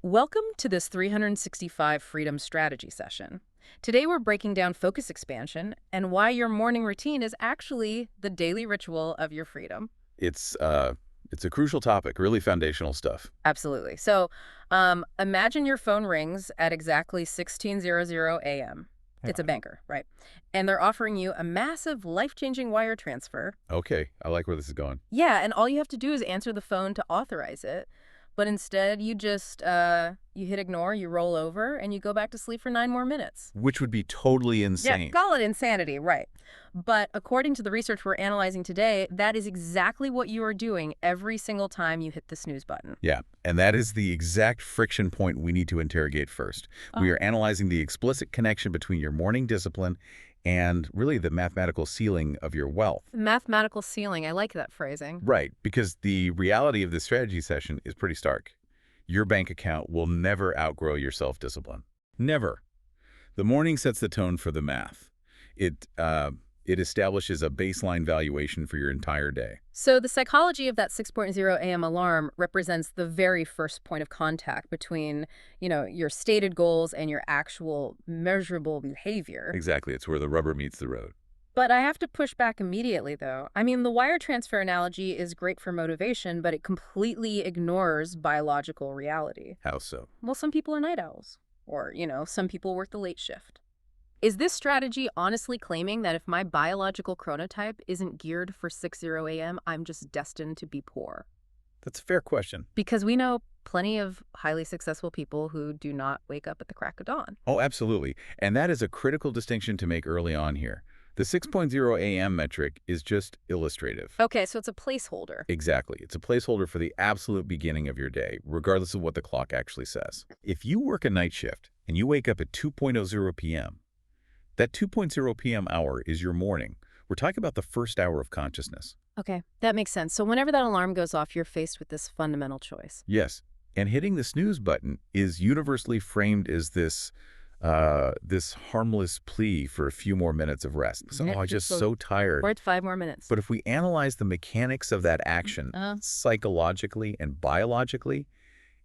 Welcome to this 365 Freedom Strategy session. Today we're breaking down focus expansion and why your morning routine is actually the daily ritual of your freedom. It's a crucial topic, really foundational stuff. Absolutely. So, imagine your phone rings at exactly 16:00 a.m. It's a Yeah. banker, right? And they're offering you a massive life-changing wire transfer. Okay, I like where this is going. Yeah, and all you have to do is answer the phone to authorize it. But instead, you just you hit ignore, you roll over, and you go back to sleep for 9 more minutes. Which would be totally Yeah, insane. call it insanity, right. But according to the research we're analyzing today, that is exactly what you are doing every single time you hit the snooze button. Yeah, and that is the exact friction point we need to interrogate first. We are analyzing the explicit connection between your morning discipline and really the mathematical ceiling of your wealth. Mathematical ceiling, I like that phrasing. Right, because the reality of this strategy session is pretty stark. Your bank account will never outgrow your self-discipline. Never. The morning sets the tone for the math. It establishes a baseline valuation for your entire day. So the psychology of that 6:00 a.m. alarm represents the very first point of contact between, your stated goals and your actual measurable behavior. Exactly, it's where the rubber meets the road. But I have to push back immediately, though. I mean, the wire transfer analogy is great for motivation, but it completely ignores biological reality. How so? Well, some people are night owls. Or, some people work the late shift. Is this strategy honestly claiming that if my biological chronotype isn't geared for 6:00 a.m., I'm just destined to be poor? That's a fair question. Because we know plenty of highly successful people who do not wake up at the crack of dawn. Oh, absolutely. And that is a critical distinction to make early on here. The 6.0 a.m. metric is just illustrative. Okay, so it's a placeholder. Exactly. It's a placeholder for the absolute beginning of your day, regardless of what the clock actually says. If you work a night shift and you wake up at 2:00 p.m., that 2:00 p.m. hour is your morning. We're talking about the first hour of consciousness. Okay, that makes sense. So whenever that alarm goes off, you're faced with this fundamental choice. Yes. And hitting the snooze button is universally framed as this harmless plea for a few more minutes of rest. So, Yeah, I'm just so tired. Worth 5 more minutes. But if we analyze the mechanics of that action psychologically and biologically,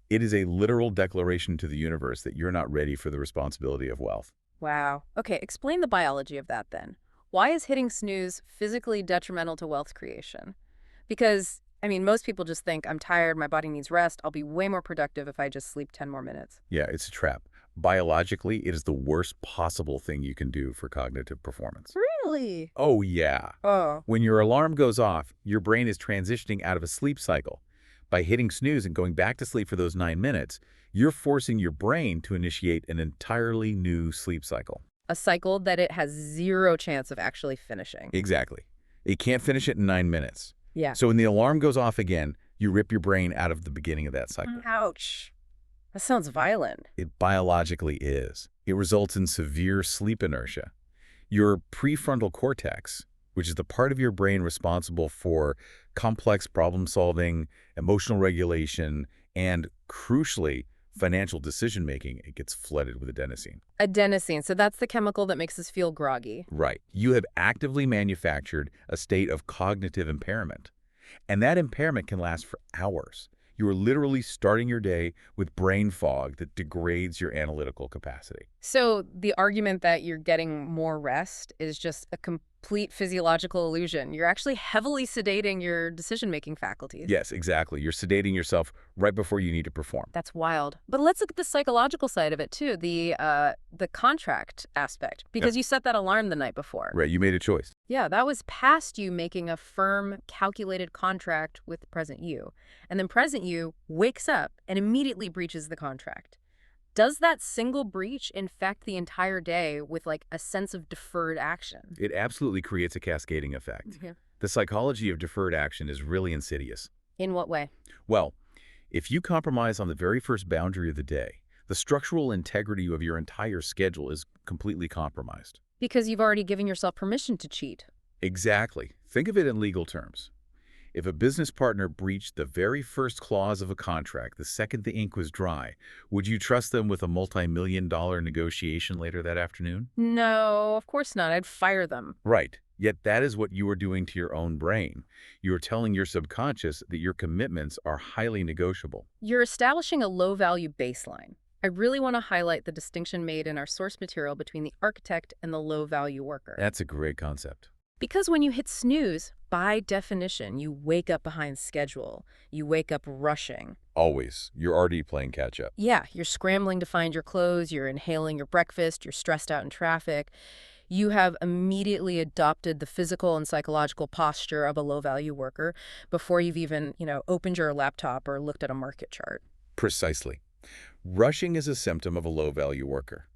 it is a literal declaration to the universe that you're not ready for the responsibility of wealth. Wow. Okay, explain the biology of that then. Why is hitting snooze physically detrimental to wealth creation? Because, most people just think, I'm tired, my body needs rest, I'll be way more productive if I just sleep 10 more minutes. Yeah, it's a trap. Biologically, it is the worst possible thing you can do for cognitive performance. Really? Oh, yeah. Oh. When your alarm goes off, your brain is transitioning out of a sleep cycle. By hitting snooze and going back to sleep for those 9 minutes, you're forcing your brain to initiate an entirely new sleep cycle. A cycle that it has zero chance of actually finishing. Exactly. It can't finish it in 9 minutes. Yeah. So when the alarm goes off again, you rip your brain out of the beginning of that cycle. Ouch. That sounds violent. It biologically is. It results in severe sleep inertia. Your prefrontal cortex, which is the part of your brain responsible for complex problem solving, emotional regulation, and crucially, financial decision-making, it gets flooded with adenosine. Adenosine, so that's the chemical that makes us feel groggy. Right. You have actively manufactured a state of cognitive impairment. And that impairment can last for hours. You are literally starting your day with brain fog that degrades your analytical capacity. So the argument that you're getting more rest is just a complete physiological illusion. You're actually heavily sedating your decision-making faculties. Yes, exactly. You're sedating yourself right before you need to perform. That's wild. But let's look at the psychological side of it, too, the contract aspect, because you set that alarm the night before. Right, you made a choice. Yeah, that was past you making a firm, calculated contract with present you. And then present you wakes up and immediately breaches the contract. Does that single breach infect the entire day with like a sense of deferred action? It absolutely creates a cascading effect. Yeah. The psychology of deferred action is really insidious. In what way? Well, if you compromise on the very first boundary of the day, the structural integrity of your entire schedule is completely compromised. Because you've already given yourself permission to cheat. Exactly. Think of it in legal terms. If a business partner breached the very first clause of a contract the second the ink was dry, would you trust them with a multi-million-dollar negotiation later that afternoon? No, of course not. I'd fire them. Right. Yet that is what you are doing to your own brain. You are telling your subconscious that your commitments are highly negotiable. You're establishing a low-value baseline. I really want to highlight the distinction made in our source material between the architect and the low-value worker. That's a great concept. Because when you hit snooze, by definition, you wake up behind schedule. You wake up rushing. Always. You're already playing catch up. Yeah, you're scrambling to find your clothes, you're inhaling your breakfast, you're stressed out in traffic. You have immediately adopted the physical and psychological posture of a low-value worker before you've even, opened your laptop or looked at a market chart. Precisely. Rushing is a symptom of a low-value worker.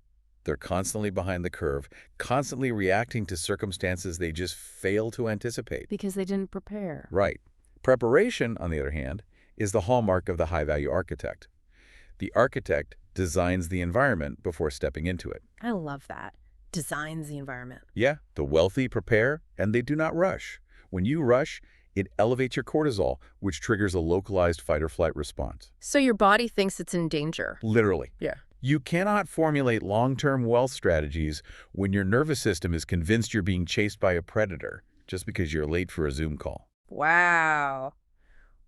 They're constantly behind the curve, constantly reacting to circumstances they just fail to anticipate. Because they didn't prepare. Right. Preparation, on the other hand, is the hallmark of the high-value architect. The architect designs the environment before stepping into it. I love that. Designs the environment. Yeah, the wealthy prepare, and they do not rush. When you rush, it elevates your cortisol, which triggers a localized fight-or-flight response. So your body thinks it's in danger. Literally. Yeah. You cannot formulate long-term wealth strategies when your nervous system is convinced you're being chased by a predator just because you're late for a Zoom call. Wow.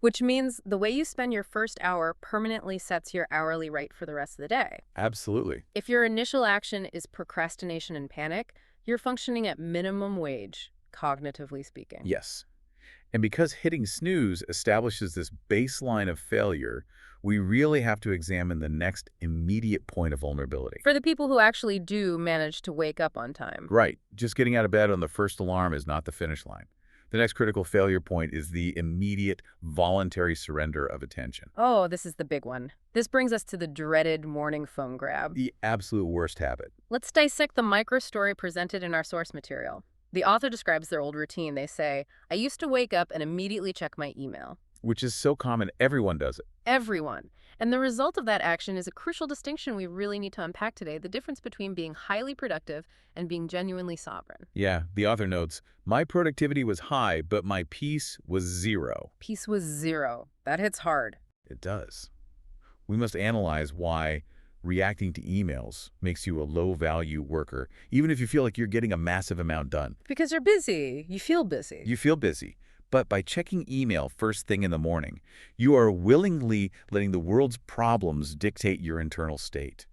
Which means the way you spend your first hour permanently sets your hourly rate for the rest of the day. Absolutely. If your initial action is procrastination and panic, you're functioning at minimum wage, cognitively speaking. Yes. And because hitting snooze establishes this baseline of failure, we really have to examine the next immediate point of vulnerability. For the people who actually do manage to wake up on time. Right. Just getting out of bed on the first alarm is not the finish line. The next critical failure point is the immediate voluntary surrender of attention. Oh, this is the big one. This brings us to the dreaded morning phone grab. The absolute worst habit. Let's dissect the microstory presented in our source material. The author describes their old routine. They say, I used to wake up and immediately check my email. Which is so common, everyone does it. Everyone. And the result of that action is a crucial distinction we really need to unpack today, the difference between being highly productive and being genuinely sovereign. Yeah, the author notes, my productivity was high, but my peace was zero. Peace was zero. That hits hard. It does. We must analyze why reacting to emails makes you a low-value worker, even if you feel like you're getting a massive amount done. Because you're busy. You feel busy. You feel busy. But by checking email first thing in the morning, you are willingly letting the world's problems dictate your internal state.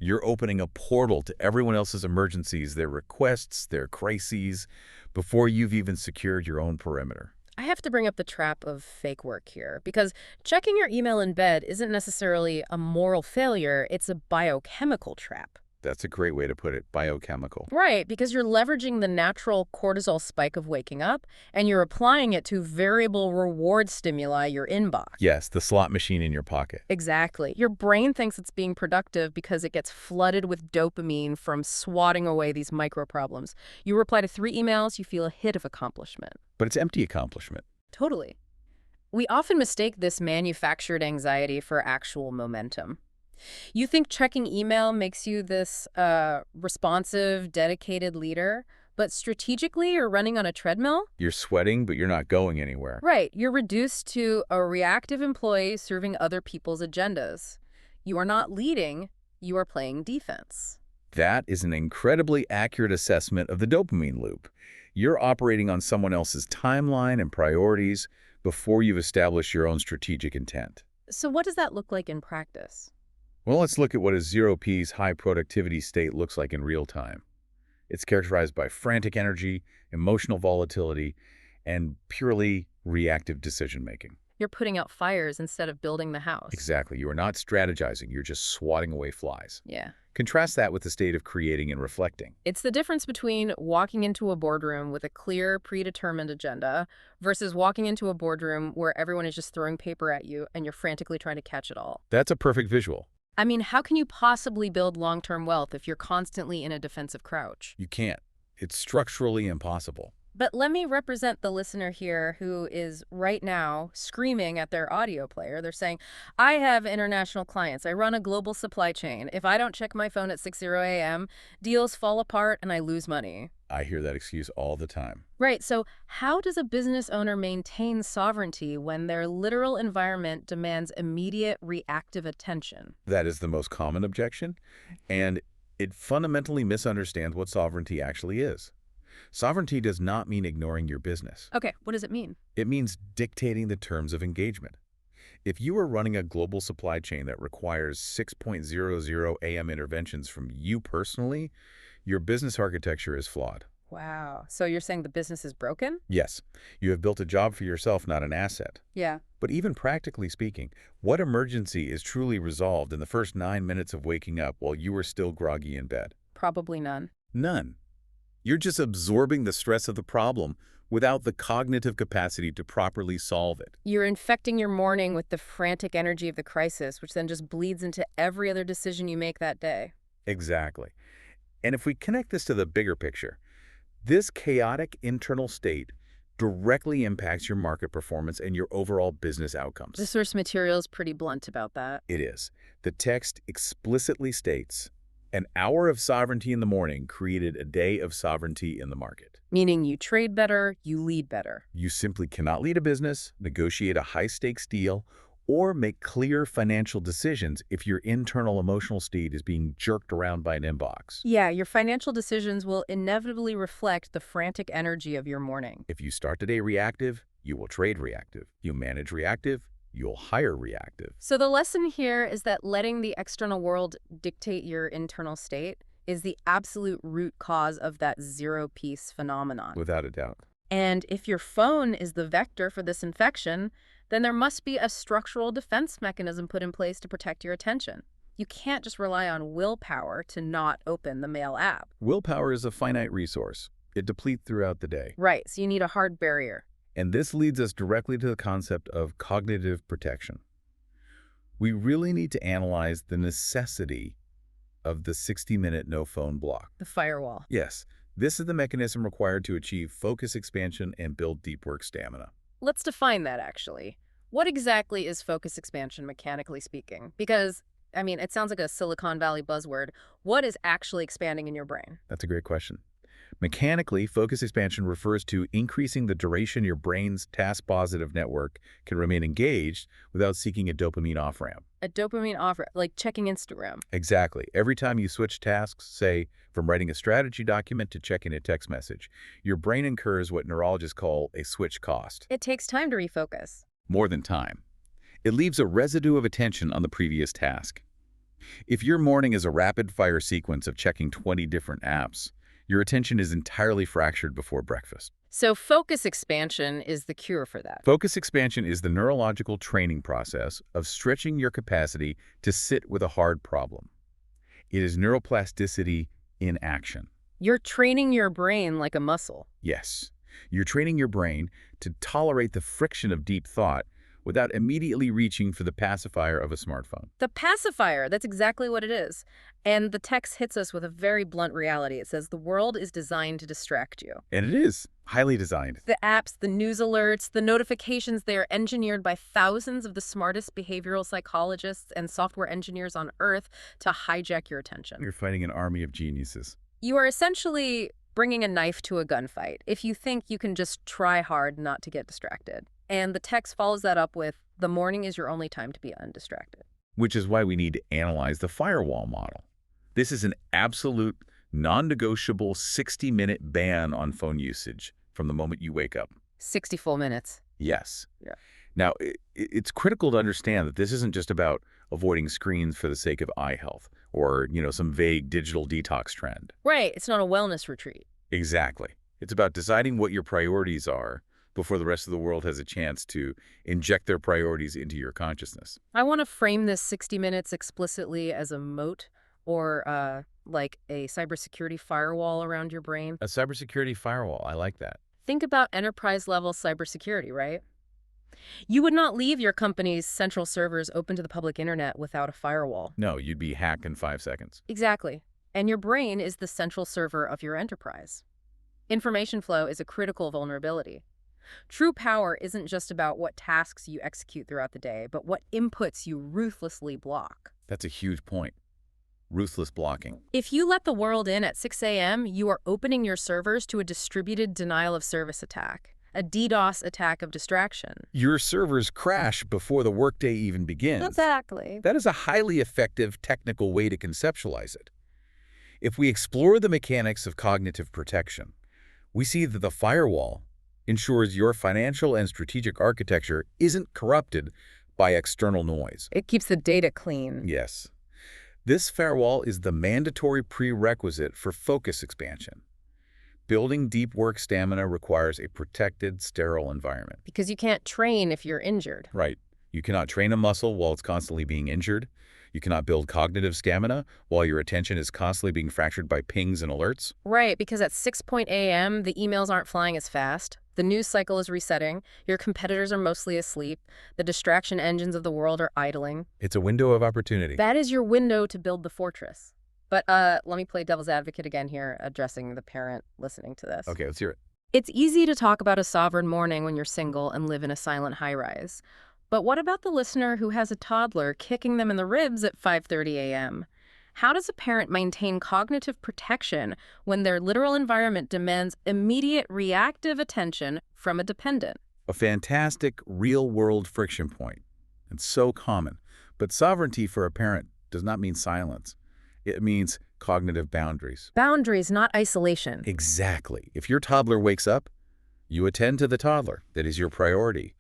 You're opening a portal to everyone else's emergencies, their requests, their crises, before you've even secured your own perimeter. I have to bring up the trap of fake work here, because checking your email in bed isn't necessarily a moral failure, it's a biochemical trap. That's a great way to put it, biochemical. Right, because you're leveraging the natural cortisol spike of waking up, and you're applying it to variable reward stimuli, your inbox. Yes, the slot machine in your pocket. Exactly. Your brain thinks it's being productive because it gets flooded with dopamine from swatting away these micro problems. You reply to 3 emails, you feel a hit of accomplishment. But it's empty accomplishment. Totally. We often mistake this manufactured anxiety for actual momentum. You think checking email makes you this responsive, dedicated leader, but strategically you're running on a treadmill? You're sweating, but you're not going anywhere. Right. You're reduced to a reactive employee serving other people's agendas. You are not leading, you are playing defense. That is an incredibly accurate assessment of the dopamine loop. You're operating on someone else's timeline and priorities before you've established your own strategic intent. So what does that look like in practice? Well, let's look at what a 0P's high productivity state looks like in real time. It's characterized by frantic energy, emotional volatility, and purely reactive decision-making. You're putting out fires instead of building the house. Exactly. You are not strategizing. You're just swatting away flies. Yeah. Contrast that with the state of creating and reflecting. It's the difference between walking into a boardroom with a clear, predetermined agenda versus walking into a boardroom where everyone is just throwing paper at you and you're frantically trying to catch it all. That's a perfect visual. I mean, how can you possibly build long-term wealth if you're constantly in a defensive crouch? You can't. It's structurally impossible. But let me represent the listener here who is right now screaming at their audio player. They're saying, I have international clients. I run a global supply chain. If I don't check my phone at 6:00 a.m., deals fall apart and I lose money. I hear that excuse all the time. Right. So how does a business owner maintain sovereignty when their literal environment demands immediate reactive attention? That is the most common objection, and it fundamentally misunderstands what sovereignty actually is. Sovereignty does not mean ignoring your business. Okay, what does it mean? It means dictating the terms of engagement. If you are running a global supply chain that requires 6.00 a.m. interventions from you personally, your business architecture is flawed. Wow. So you're saying the business is broken? Yes, you have built a job for yourself, not an asset. Yeah. But even practically speaking, what emergency is truly resolved in the first 9 minutes of waking up while you are still groggy in bed? Probably none. None. You're just absorbing the stress of the problem without the cognitive capacity to properly solve it. You're infecting your morning with the frantic energy of the crisis, which then just bleeds into every other decision you make that day. Exactly. And if we connect this to the bigger picture, this chaotic internal state directly impacts your market performance and your overall business outcomes. The source material is pretty blunt about that. It is. The text explicitly states, an hour of sovereignty in the morning created a day of sovereignty in the market. Meaning you trade better, you lead better. You simply cannot lead a business, negotiate a high-stakes deal, or make clear financial decisions if your internal emotional state is being jerked around by an inbox. Yeah, your financial decisions will inevitably reflect the frantic energy of your morning. If you start the day reactive, you will trade reactive. You manage reactive, you'll hire reactive. So the lesson here is that letting the external world dictate your internal state is the absolute root cause of that zero-peace phenomenon. Without a doubt. And if your phone is the vector for this infection, then there must be a structural defense mechanism put in place to protect your attention. You can't just rely on willpower to not open the mail app. Willpower is a finite resource. It depletes throughout the day. Right, so you need a hard barrier. And this leads us directly to the concept of cognitive protection. We really need to analyze the necessity of the 60-minute no-phone block. The firewall. Yes, this is the mechanism required to achieve focus expansion and build deep work stamina. Let's define that, actually. What exactly is focus expansion, mechanically speaking? Because, I mean, it sounds like a Silicon Valley buzzword. What is actually expanding in your brain? That's a great question. Mechanically, focus expansion refers to increasing the duration your brain's task-positive network can remain engaged without seeking a dopamine off-ramp. A dopamine off-ramp, like checking Instagram. Exactly. Every time you switch tasks, say, from writing a strategy document to checking a text message, your brain incurs what neurologists call a switch cost. It takes time to refocus. More than time. It leaves a residue of attention on the previous task. If your morning is a rapid-fire sequence of checking 20 different apps, your attention is entirely fractured before breakfast. So focus expansion is the cure for that. Focus expansion is the neurological training process of stretching your capacity to sit with a hard problem. It is neuroplasticity in action. You're training your brain like a muscle. Yes, you're training your brain to tolerate the friction of deep thought without immediately reaching for the pacifier of a smartphone. The pacifier, that's exactly what it is. And the text hits us with a very blunt reality. It says the world is designed to distract you. And it is highly designed. The apps, the news alerts, the notifications, they are engineered by thousands of the smartest behavioral psychologists and software engineers on Earth to hijack your attention. You're fighting an army of geniuses. You are essentially bringing a knife to a gunfight if you think you can just try hard not to get distracted. And the text follows that up with, the morning is your only time to be undistracted. Which is why we need to analyze the firewall model. This is an absolute, non-negotiable 60-minute ban on phone usage from the moment you wake up. 60 full minutes. Yes. Yeah. Now, it's critical to understand that this isn't just about avoiding screens for the sake of eye health or, some vague digital detox trend. Right. It's not a wellness retreat. Exactly. It's about deciding what your priorities are before the rest of the world has a chance to inject their priorities into your consciousness. I want to frame this 60 minutes explicitly as a moat or like a cybersecurity firewall around your brain. A cybersecurity firewall. I like that. Think about enterprise-level cybersecurity, right? You would not leave your company's central servers open to the public internet without a firewall. No, you'd be hacked in 5 seconds. Exactly. And your brain is the central server of your enterprise. Information flow is a critical vulnerability. True power isn't just about what tasks you execute throughout the day, but what inputs you ruthlessly block. That's a huge point. Ruthless blocking. If you let the world in at 6 a.m., you are opening your servers to a distributed denial-of-service attack, a DDoS attack of distraction. Your servers crash before the workday even begins. Exactly. That is a highly effective technical way to conceptualize it. If we explore the mechanics of cognitive protection, We see that the firewall ensures your financial and strategic architecture isn't corrupted by external noise. It keeps the data clean. Yes. This firewall is the mandatory prerequisite for focus expansion. Building deep work stamina requires a protected, sterile environment. Because you can't train if you're injured. Right. You cannot train a muscle while it's constantly being injured. You cannot build cognitive stamina while your attention is constantly being fractured by pings and alerts. Right, because at 6 a.m., the emails aren't flying as fast. The news cycle is resetting. Your competitors are mostly asleep. The distraction engines of the world are idling. It's a window of opportunity. That is your window to build the fortress. But let me play devil's advocate again here, addressing the parent listening to this. Okay, let's hear it. It's easy to talk about a sovereign morning when you're single and live in a silent high-rise. But what about the listener who has a toddler kicking them in the ribs at 5:30 a.m.? How does a parent maintain cognitive protection when their literal environment demands immediate reactive attention from a dependent? A fantastic real-world friction point. It's so common. But sovereignty for a parent does not mean silence. It means cognitive boundaries. Boundaries, not isolation. Exactly. If your toddler wakes up, you attend to the toddler. That is your priority.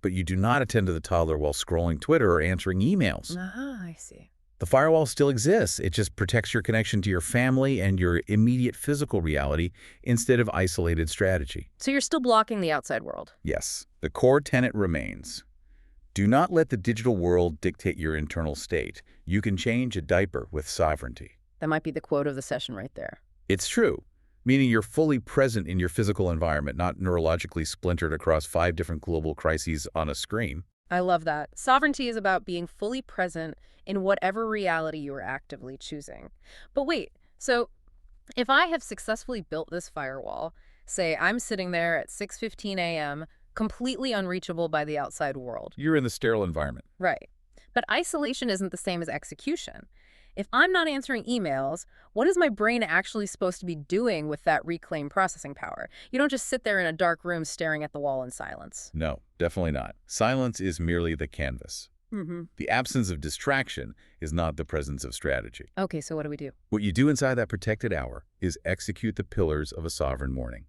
But you do not attend to the toddler while scrolling Twitter or answering emails. I see. The firewall still exists. It just protects your connection to your family and your immediate physical reality instead of isolated strategy. So you're still blocking the outside world? Yes, the core tenet remains. Do not let the digital world dictate your internal state. You can change a diaper with sovereignty. That might be the quote of the session right there. It's true, meaning you're fully present in your physical environment, not neurologically splintered across 5 different global crises on a screen. I love that. Sovereignty is about being fully present in whatever reality you are actively choosing. But wait, so if I have successfully built this firewall, say I'm sitting there at 6:15 a.m., completely unreachable by the outside world. You're in the sterile environment. Right. But isolation isn't the same as execution. If I'm not answering emails, what is my brain actually supposed to be doing with that reclaimed processing power? You don't just sit there in a dark room staring at the wall in silence. No, definitely not. Silence is merely the canvas. The absence of distraction is not the presence of strategy. Okay, so what do we do? What you do inside that protected hour is execute the pillars of a sovereign morning.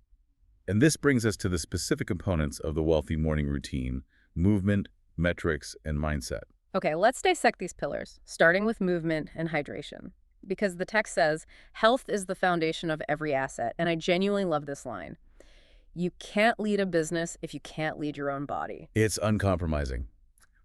And this brings us to the specific components of the wealthy morning routine: movement, metrics, and mindset. Okay, let's dissect these pillars, starting with movement and hydration. Because the text says, health is the foundation of every asset, and I genuinely love this line. You can't lead a business if you can't lead your own body. It's uncompromising.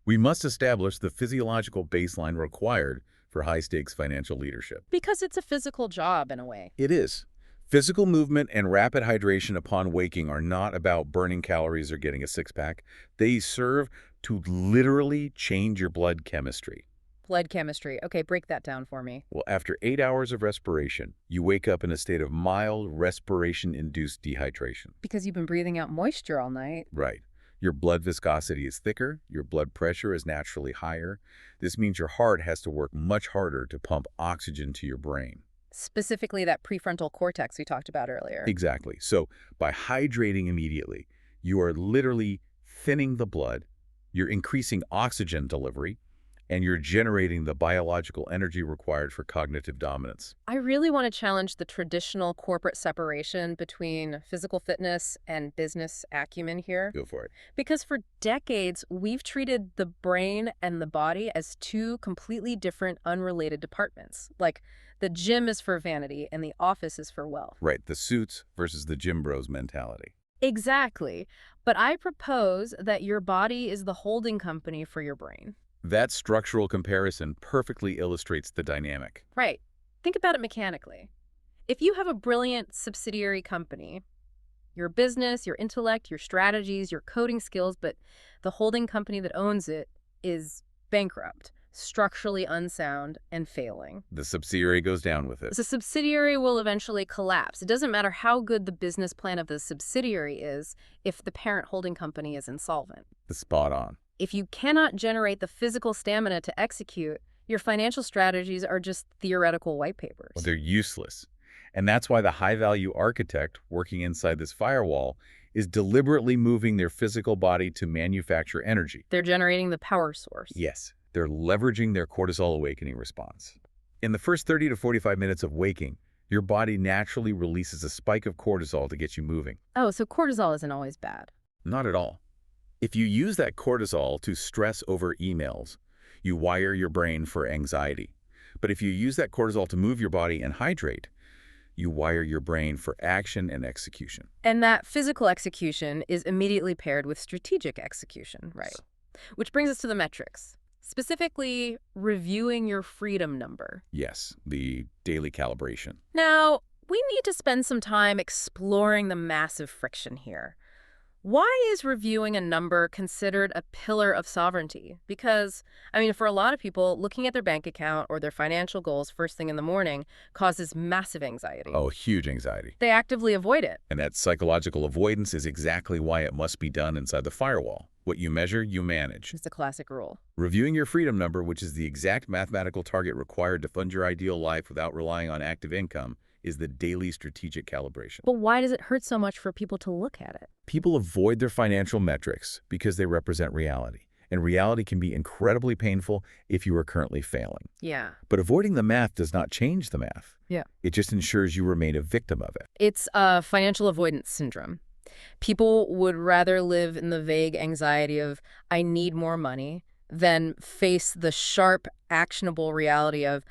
We must establish the physiological baseline required for high-stakes financial leadership. Because it's a physical job in a way. It is. Physical movement and rapid hydration upon waking are not about burning calories or getting a six-pack. They serve to literally change your blood chemistry. Blood chemistry. Okay, break that down for me. Well, after 8 hours of respiration, you wake up in a state of mild respiration-induced dehydration. Because you've been breathing out moisture all night. Right. Your blood viscosity is thicker, your blood pressure is naturally higher. This means your heart has to work much harder to pump oxygen to your brain. Specifically that prefrontal cortex we talked about earlier. Exactly. So by hydrating immediately, you are literally thinning the blood, you're increasing oxygen delivery, and you're generating the biological energy required for cognitive dominance. I really want to challenge the traditional corporate separation between physical fitness and business acumen here. Go for it. Because for decades, we've treated the brain and the body as two completely different, unrelated departments. Like, the gym is for vanity and the office is for wealth. Right, the suits versus the gym bros mentality. Exactly. But I propose that your body is the holding company for your brain. That structural comparison perfectly illustrates the dynamic. Right. Think about it mechanically. If you have a brilliant subsidiary company, your business, your intellect, your strategies, your coding skills, but the holding company that owns it is bankrupt, structurally unsound, and failing. The subsidiary goes down with it. The subsidiary will eventually collapse. It doesn't matter how good the business plan of the subsidiary is if the parent holding company is insolvent. Spot on. If you cannot generate the physical stamina to execute, your financial strategies are just theoretical white papers. Well, they're useless. And that's why the high-value architect working inside this firewall is deliberately moving their physical body to manufacture energy. They're generating the power source. Yes, they're leveraging their cortisol awakening response. In the first 30 to 45 minutes of waking, Your body naturally releases a spike of cortisol to get you moving. Oh, so cortisol isn't always bad. Not at all. If you use that cortisol to stress over emails, you wire your brain for anxiety. But if you use that cortisol to move your body and hydrate, you wire your brain for action and execution. And that physical execution is immediately paired with strategic execution, right? Which brings us to the metrics, specifically reviewing your freedom number. Yes, the daily calibration. Now, we need to spend some time exploring the massive friction here. Why is reviewing a number considered a pillar of sovereignty? Because, for a lot of people, looking at their bank account or their financial goals first thing in the morning causes massive anxiety. Oh, huge anxiety. They actively avoid it. And that psychological avoidance is exactly why it must be done inside the firewall. What you measure, you manage. It's a classic rule. Reviewing your freedom number, which is the exact mathematical target required to fund your ideal life without relying on active income, is the daily strategic calibration. But why does it hurt so much for people to look at it? People avoid their financial metrics because they represent reality. And reality can be incredibly painful if you are currently failing. Yeah. But avoiding the math does not change the math. Yeah. It just ensures you remain a victim of it. It's a financial avoidance syndrome. People would rather live in the vague anxiety of, I need more money, than face the sharp, actionable reality of,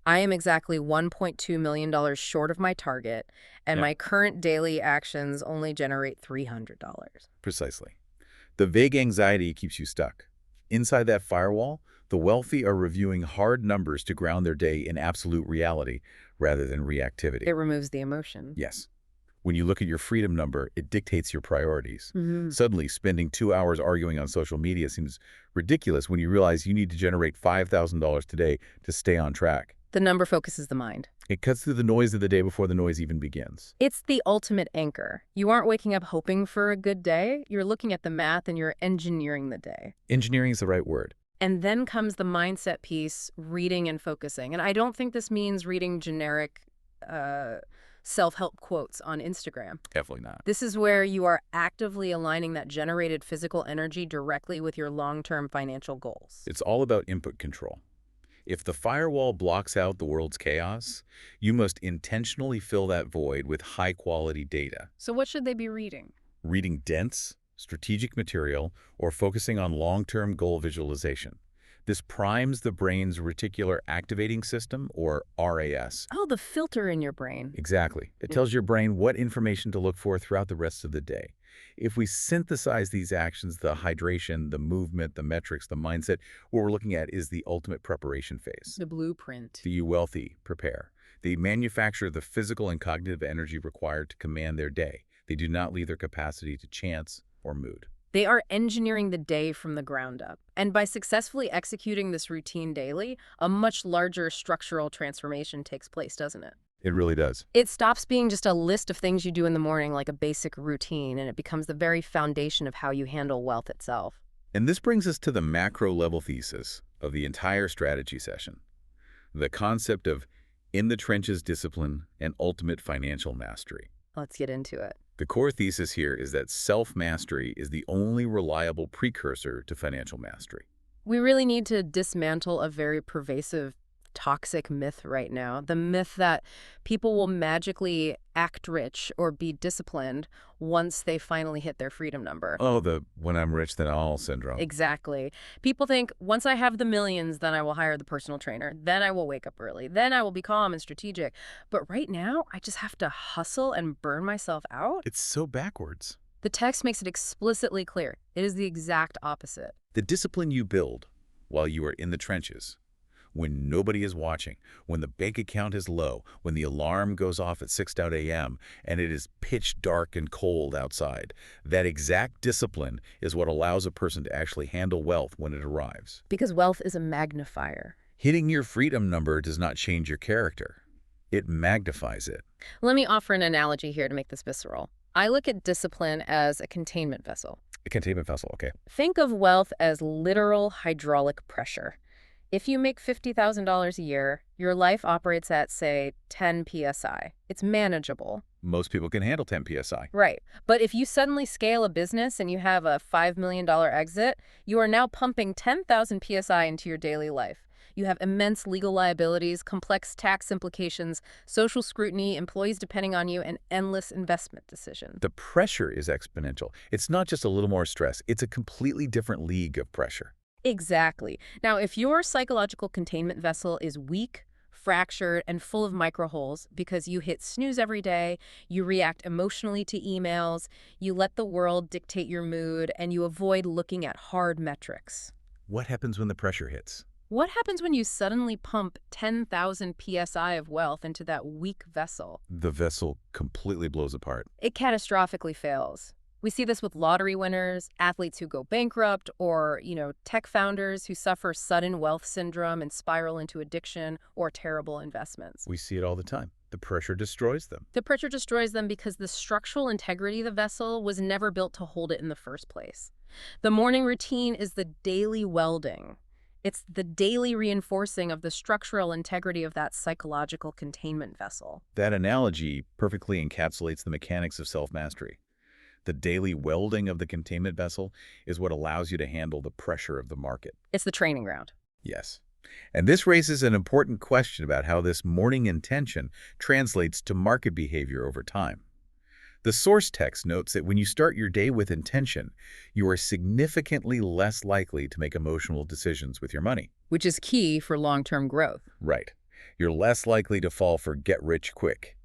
I am exactly $1.2 million short of my target, and my current daily actions only generate $300. Precisely. The vague anxiety keeps you stuck. Inside that firewall, the wealthy are reviewing hard numbers to ground their day in absolute reality rather than reactivity. It removes the emotion. Yes. When you look at your freedom number, it dictates your priorities. Mm-hmm. Suddenly, spending 2 hours arguing on social media seems ridiculous when you realize you need to generate $5,000 today to stay on track. The number focuses the mind. It cuts through the noise of the day before the noise even begins. It's the ultimate anchor. You aren't waking up hoping for a good day. You're looking at the math and you're engineering the day. Engineering is the right word. And then comes the mindset piece, reading and focusing. And I don't think this means reading generic self-help quotes on Instagram. Definitely not. This is where you are actively aligning that generated physical energy directly with your long-term financial goals. It's all about input control. If the firewall blocks out the world's chaos, you must intentionally fill that void with high-quality data. So what should they be reading? Reading dense, strategic material, or focusing on long-term goal visualization. This primes the brain's reticular activating system, or RAS. Oh, the filter in your brain. Exactly. It tells your brain what information to look for throughout the rest of the day. If we synthesize these actions, the hydration, the movement, the metrics, the mindset, what we're looking at is the ultimate preparation phase. The blueprint. The wealthy prepare. They manufacture the physical and cognitive energy required to command their day. They do not leave their capacity to chance or mood. They are engineering the day from the ground up. And by successfully executing this routine daily, a much larger structural transformation takes place, doesn't it? It really does. It stops being just a list of things you do in the morning like a basic routine, and it becomes the very foundation of how you handle wealth itself. And this brings us to the macro-level thesis of the entire strategy session. The concept of in-the-trenches discipline and ultimate financial mastery. Let's get into it. The core thesis here is that self-mastery is the only reliable precursor to financial mastery. We really need to dismantle a very pervasive, toxic myth right now. The myth that people will magically act rich or be disciplined once they finally hit their freedom number. Oh, the when I'm rich, then I'll syndrome. Exactly. People think, once I have the millions, then I will hire the personal trainer. Then I will wake up early. Then I will be calm and strategic. But right now, I just have to hustle and burn myself out. It's so backwards. The text makes it explicitly clear. It is the exact opposite. The discipline you build while you are in the trenches, when nobody is watching, when the bank account is low, when the alarm goes off at 6 a.m. and it is pitch dark and cold outside, that exact discipline is what allows a person to actually handle wealth when it arrives. Because wealth is a magnifier. Hitting your freedom number does not change your character. It magnifies it. Let me offer an analogy here to make this visceral. I look at discipline as a containment vessel. A containment vessel, okay. Think of wealth as literal hydraulic pressure. If you make $50,000 a year, your life operates at, say, 10 psi. It's manageable. Most people can handle 10 psi. Right. But if you suddenly scale a business and you have a $5 million exit, you are now pumping 10,000 psi into your daily life. You have immense legal liabilities, complex tax implications, social scrutiny, employees depending on you, and endless investment decisions. The pressure is exponential. It's not just a little more stress. It's a completely different league of pressure. Exactly. Now, if your psychological containment vessel is weak, fractured, and full of microholes because you hit snooze every day, you react emotionally to emails, you let the world dictate your mood, and you avoid looking at hard metrics. What happens when the pressure hits? What happens when you suddenly pump 10,000 psi of wealth into that weak vessel? The vessel completely blows apart. It catastrophically fails. We see this with lottery winners, athletes who go bankrupt, or, tech founders who suffer sudden wealth syndrome and spiral into addiction or terrible investments. We see it all the time. The pressure destroys them. The pressure destroys them because the structural integrity of the vessel was never built to hold it in the first place. The morning routine is the daily welding. It's the daily reinforcing of the structural integrity of that psychological containment vessel. That analogy perfectly encapsulates the mechanics of self-mastery. The daily welding of the containment vessel is what allows you to handle the pressure of the market. It's the training ground. Yes. And this raises an important question about how this morning intention translates to market behavior over time. The source text notes that when you start your day with intention, you are significantly less likely to make emotional decisions with your money. Which is key for long-term growth. Right. You're less likely to fall for get-rich-quick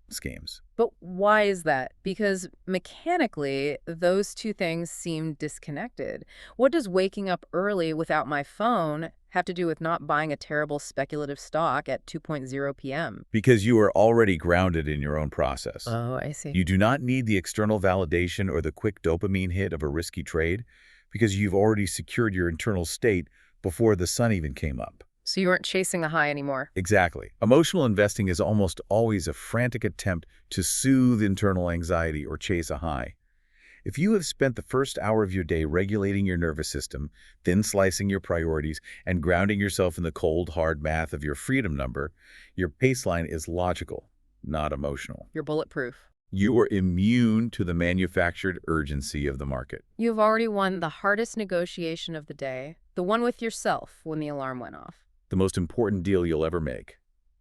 schemes. But why is that? Because mechanically, those two things seem disconnected. What does waking up early without my phone have to do with not buying a terrible speculative stock at 2:00 p.m.? Because you are already grounded in your own process. Oh, I see. You do not need the external validation or the quick dopamine hit of a risky trade because you've already secured your internal state before the sun even came up. So you aren't chasing the high anymore. Exactly. Emotional investing is almost always a frantic attempt to soothe internal anxiety or chase a high. If you have spent the first hour of your day regulating your nervous system, thin slicing your priorities, and grounding yourself in the cold, hard math of your freedom number, your baseline is logical, not emotional. You're bulletproof. You are immune to the manufactured urgency of the market. You've already won the hardest negotiation of the day, the one with yourself when the alarm went off. The most important deal you'll ever make.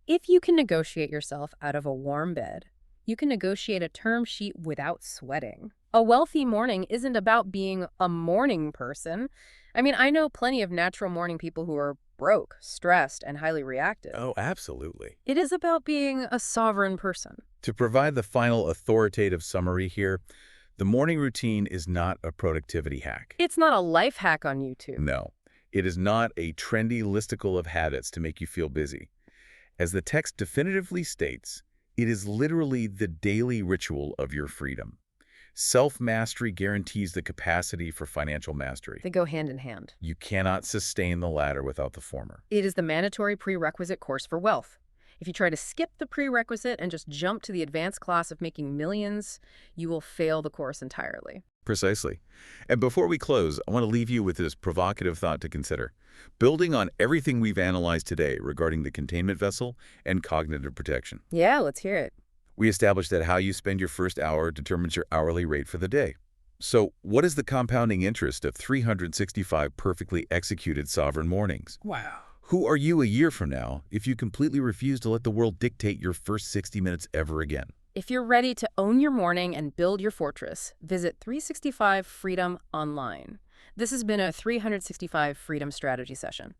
If you can negotiate yourself out of a warm bed, you can negotiate a term sheet without sweating. A wealthy morning isn't about being a morning person. I mean, I know plenty of natural morning people who are broke, stressed, and highly reactive. Oh, absolutely. It is about being a sovereign person. To provide the final authoritative summary here, the morning routine is not a productivity hack. It's not a life hack on YouTube. No, it is not a trendy listicle of habits to make you feel busy. As the text definitively states, it is literally the daily ritual of your freedom. Self-mastery guarantees the capacity for financial mastery. They go hand in hand. You cannot sustain the latter without the former. It is the mandatory prerequisite course for wealth. If you try to skip the prerequisite and just jump to the advanced class of making millions, you will fail the course entirely. Precisely. And before we close, I want to leave you with this provocative thought to consider. Building on everything we've analyzed today regarding the containment vessel and cognitive protection. Yeah, let's hear it. We established that how you spend your first hour determines your hourly rate for the day. So what is the compounding interest of 365 perfectly executed sovereign mornings? Wow. Who are you a year from now if you completely refuse to let the world dictate your first 60 minutes ever again? If you're ready to own your morning and build your fortress, visit 365 Freedom online. This has been a 365 Freedom Strategy session.